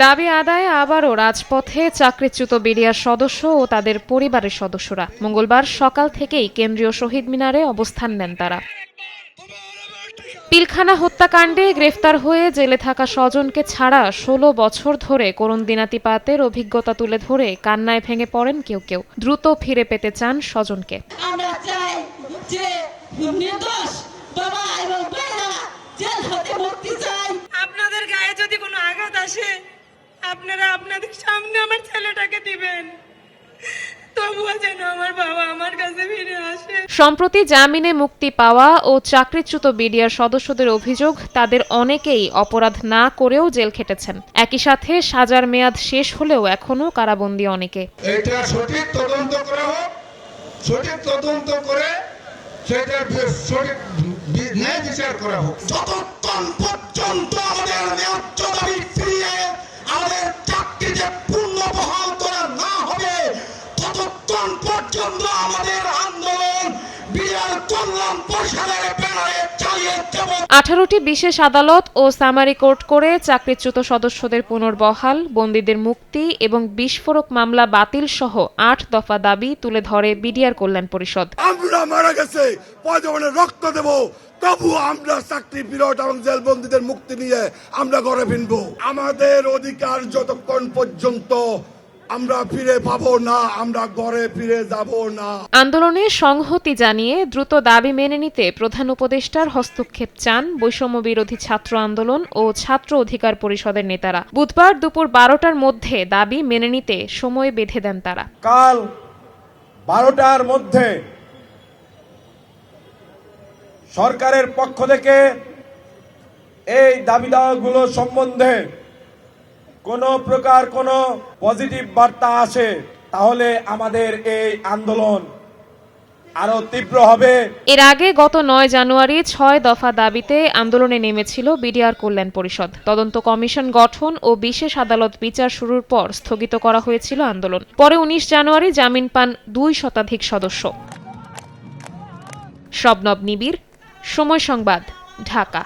দাবি আদায়ে আবারও রাজপথে চাকরিচ্যুত বিডিআর সদস্য ও তাদের পরিবারের সদস্যরা। মঙ্গলবার সকাল থেকেই কেন্দ্রীয় শহীদ মিনারে অবস্থান নেন তারা। পিলখানা হত্যাকাণ্ডে গ্রেফতার হয়ে জেলে থাকা স্বজনকে ছাড়া ১৬ বছর ধরে করুণ দিনাতিপাতের অভিজ্ঞতা তুলে ধরে কান্নায় ভেঙে পড়েন কেউ কেউ। দ্রুত ফিরে পেতে চান স্বজনকে। আমরা চাই যে নির্দোষ বাবা এবং ভাইরা জেল হতে মুক্তি চাই। আপনাদের গায়ে যদি কোনো আঘাত আসে আপনারা আপনাদের সামনে আমার ছেলেটাকে দিবেন, তবুও যেন আমার বাবা আমার কাছে ফিরে আসে। সম্প্রতি জামিনে মুক্তি পাওয়া ও চাকরিচ্যুত বিডিআর সদস্যদের অভিযোগ, তাদের অনেকেই অপরাধ না করেও জেল খেটেছেন। একই সাথে সাজার মেয়াদ শেষ হলেও এখনো কারাবন্দী অনেকে। এটা সঠিক তদন্ত করা হোক, সঠিক তদন্ত করে সেটার সঠিক ন্যায় বিচার করা হোক। যতক্ষণ পর্যন্ত আমাদের ন্যায্য দাবি ফিরিয়ে আমাদের চাকরিতে পূর্ণ বহাল করা না হবে, ততক্ষণ পর্যন্ত আমাদের আন্দোলন বিডিআর কল্যাণ পরিষদের ব্যানারে চালিয়ে যাব। 18টি বিশেষ আদালত ও সামারি কোর্ট করে চাকরিচ্যুত সদস্যদের পুনর্বহাল, বন্দীদের মুক্তি এবং বিস্ফোরক মামলা বাতিল সহ 8 দফা দাবি তুলে ধরে বিডিআর কল্যাণ পরিষদ। আমরা মারা গেছে পয়জনে রক্ত দেব, তবু আমরা চাকরি বিরোধ এবং জেলবন্দীদের মুক্তি নিয়ে আমরা ঘরে ফিরবো। আমাদের অধিকার যতক্ষণ পর্যন্ত আমরা ফিরে পাবো না, আমরা ঘরে ফিরে যাব না। আন্দোলনে সংহতি জানিয়ে দ্রুত দাবি মেনে নিতে প্রধান উপদেষ্টার হস্তক্ষেপ চান বৈষম্য বিরোধী ছাত্র আন্দোলন ও ছাত্র অধিকার পরিষদের নেতারা। বুধবার দুপুর 12টার মধ্যে দাবি মেনে নিতে সময় বেঁধে দেন তারা। কাল 12টার মধ্যে সরকারের পক্ষ থেকে এই দাবি দাওয়াগুলো সম্বন্ধে কোনো প্রকার কোনো পজিটিভ বার্তা আসে, তাহলে আমাদের এই আন্দোলন আরো তীব্র হবে। এর আগে গত 9 জানুয়ারি 6 দফা দাবিতে আন্দোলনে নেমেছিল বিডিআর কল্যাণ পরিষদ। তদন্ত কমিশন গঠন ও বিশেষ আদালত বিচার শুরুর পর স্থগিত করা হয়েছিল আন্দোলন। পরে 19 জানুয়ারি জামিন পান 2 শতাধিক সদস্য। শবনব নিবিড়, সময় সংবাদ, ঢাকা।